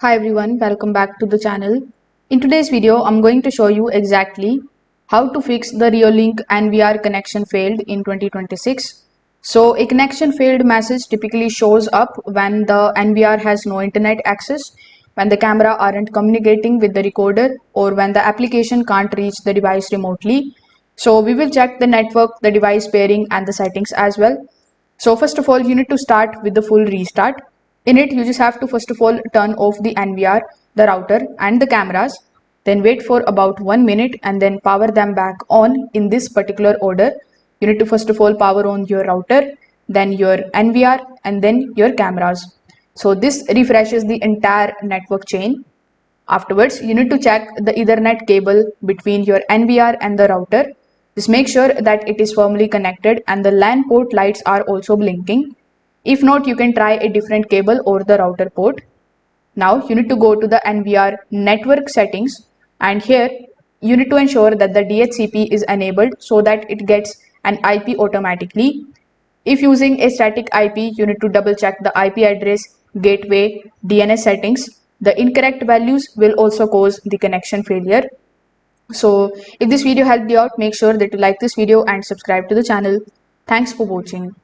Hi everyone, welcome back to the channel. In today's video, I'm going to show you exactly how to fix the Reolink NVR connection failed in 2026. So a connection failed message typically shows up when the NVR has no internet access, when the camera aren't communicating with the recorder, or when the application can't reach the device remotely. So we will check the network, the device pairing and the settings as well. So first of all, you need to start with the full restart. In it, you just have to first of all turn off the NVR, the router and the cameras, then wait for about 1 minute and then power them back on in this particular order. You need to first of all power on your router, then your NVR and then your cameras. So this refreshes the entire network chain. Afterwards, you need to check the Ethernet cable between your NVR and the router. Just make sure that it is firmly connected and the LAN port lights are also blinking. If not, you can try a different cable or the router port. Now you need to go to the NVR network settings, and here you need to ensure that the DHCP is enabled so that it gets an IP automatically. If using a static IP, you need to double check the IP address, gateway, DNS settings. The incorrect values will also cause the connection failure. So if this video helped you out, make sure that you like this video and subscribe to the channel. Thanks for watching.